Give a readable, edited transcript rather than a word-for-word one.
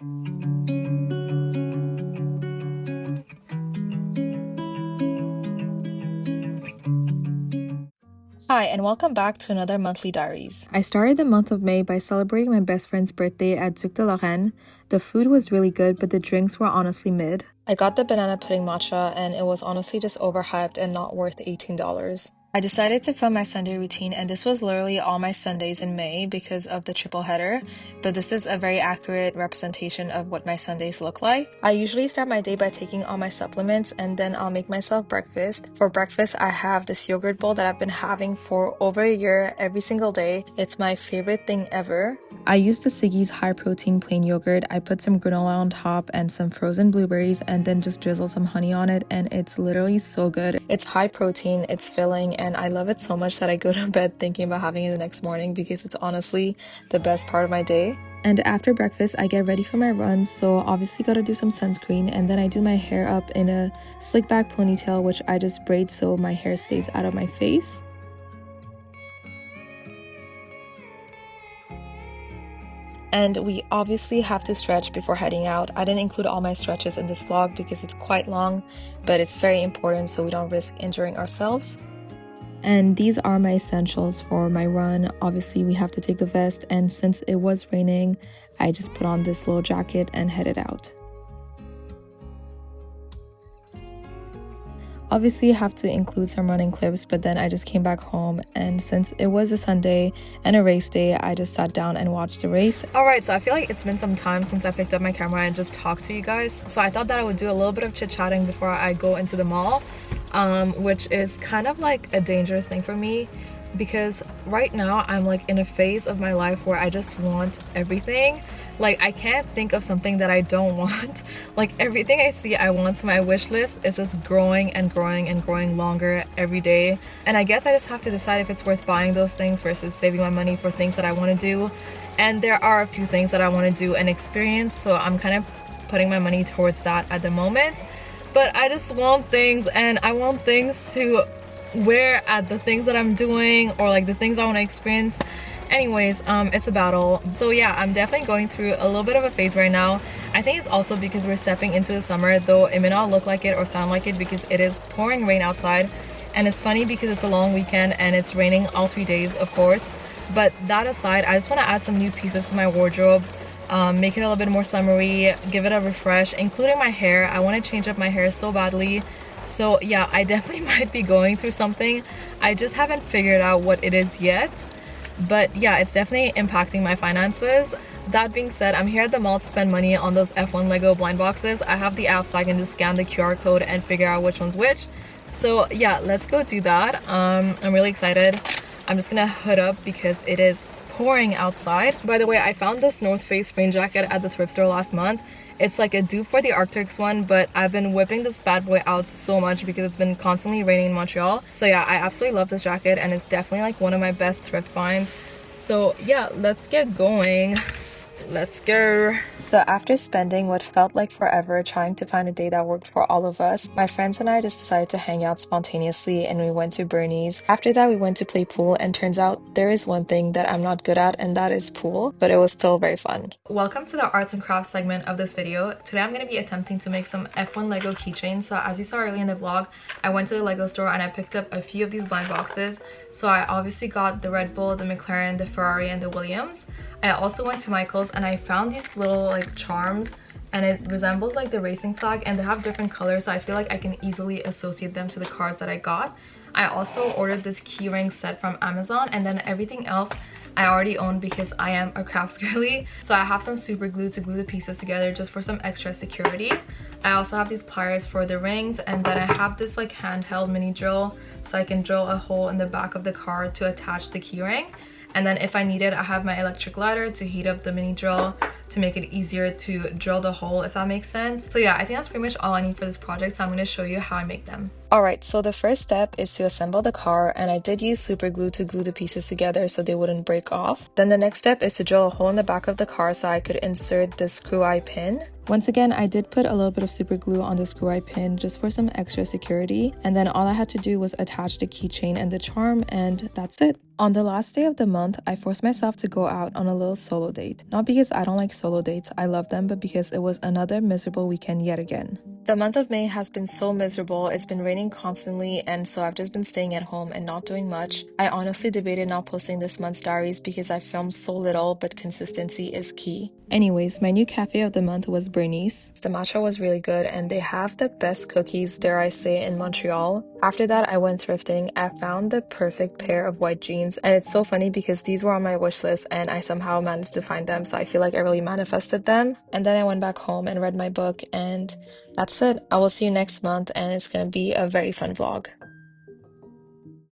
Hi, and welcome back to another monthly diaries. I started the month of May by celebrating my best friend's birthday at Duc de Lorraine. The food was really good, but the drinks were honestly mid. I got the banana pudding matcha, and it was honestly just overhyped and not worth $18. I decided to film my Sunday routine, and this was literally all my Sundays in May because of the triple header, but this is a very accurate representation of what my Sundays look like. I usually start my day by taking all my supplements, and then I'll make myself breakfast. For breakfast, I have this yogurt bowl that I've been having for over a year every single day. It's my favorite thing ever. I used the Siggi's high protein plain yogurt. I put some granola on top and some frozen blueberries and then just drizzle some honey on it, and it's literally so good. It's high protein, it's filling, and I love it so much that I go to bed thinking about having it the next morning because it's honestly the best part of my day. And after breakfast, I get ready for my runs, so obviously gotta do some sunscreen, and then I do my hair up in a slick back ponytail, which I just braid so my hair stays out of my face. And we obviously have to stretch before heading out. I didn't include all my stretches in this vlog because it's quite long, but it's very important so we don't risk injuring ourselves. And these are my essentials for my run. Obviously, we have to take the vest, and since it was raining, I just put on this little jacket and headed out. Obviously, you have to include some running clips, but then I just came back home, and since it was a Sunday and a race day, I just sat down and watched the race. Alright, so I feel like it's been some time since I picked up my camera and just talked to you guys. So I thought that I would do a little bit of chit-chatting before I go into the mall, which is kind of like a dangerous thing for me because right now I'm like in a phase of my life where I just want everything. Like I can't think of something that I don't want. Like everything I see I want to my wish list is just growing and growing and growing longer every day, and I guess I just have to decide if it's worth buying those things versus saving my money for things that I want to do. And there are a few things that I want to do and experience, so I'm kind of putting my money towards that at the moment. But I just want things, and I want things to wear at the things that I'm doing or like the things I want to experience. Anyways, it's a battle. So yeah, I'm definitely going through a little bit of a phase right now. I think it's also because we're stepping into the summer, though it may not look like it or sound like it because it is pouring rain outside. And it's funny because it's a long weekend and it's raining all 3 days, of course. But that aside, I just want to add some new pieces to my wardrobe, make it a little bit more summery, give it a refresh, including my hair. I want to change up my hair so badly. So yeah, I definitely might be going through something. I just haven't figured out what it is yet. But yeah, it's definitely impacting my finances. That being said, I'm here at the mall to spend money on those F1 Lego blind boxes. I have the app so I can just scan the QR code and figure out which one's which. So yeah, let's go do that. I'm really excited. I'm just gonna hood up because it is pouring outside. By the way, I found this North Face rain jacket at the thrift store last month. It's like a dupe for the Arctics one, but I've been whipping this bad boy out so much because it's been constantly raining in Montreal. So yeah, I absolutely love this jacket, and it's definitely like one of my best thrift finds. So yeah, let's get going. Let's go. So after spending what felt like forever trying to find a day that worked for all of us, my friends and I just decided to hang out spontaneously, and we went to Bernie's. After that, we went to play pool, and turns out there is one thing that I'm not good at, and that is pool, but it was still very fun. Welcome to the arts and crafts segment of this video. Today I'm going to be attempting to make some F1 Lego keychains. So as you saw earlier in the vlog, I went to the Lego store and I picked up a few of these blind boxes. So I obviously got the Red Bull, the McLaren, the Ferrari, and the Williams. I also went to Michael's and I found these little like charms, and it resembles like the racing flag, and they have different colors, so I feel like I can easily associate them to the cars that I got. I also ordered this keyring set from Amazon, and then everything else I already own because I am a crafts girly. So I have some super glue to glue the pieces together just for some extra security. I also have these pliers for the rings, and then I have this like handheld mini drill so I can drill a hole in the back of the car to attach the keyring. And then if I need it, I have my electric lighter to heat up the mini drill to make it easier to drill the hole, if that makes sense. So yeah, I think that's pretty much all I need for this project, so I'm going to show you how I make them. Alright, so the first step is to assemble the car, and I did use super glue to glue the pieces together so they wouldn't break off. Then the next step is to drill a hole in the back of the car so I could insert the screw eye pin. Once again, I did put a little bit of super glue on the screw eye pin just for some extra security, and then all I had to do was attach the keychain and the charm, and that's it. On the last day of the month, I forced myself to go out on a little solo date. Not because I don't like solo dates, I love them, but because it was another miserable weekend yet again. The month of May has been so miserable. It's been raining constantly, and so I've just been staying at home and not doing much. I honestly debated not posting this month's diaries because I filmed so little, but consistency is key. Anyways, my new cafe of the month was Bernice. The matcha was really good, and they have the best cookies, dare I say, in Montreal. After that, I went thrifting. I found the perfect pair of white jeans, and it's so funny because these were on my wish list and I somehow managed to find them, so I feel like I really manifested them. And then I went back home and read my book, and that's it. I will see you next month, and it's gonna be a very fun vlog.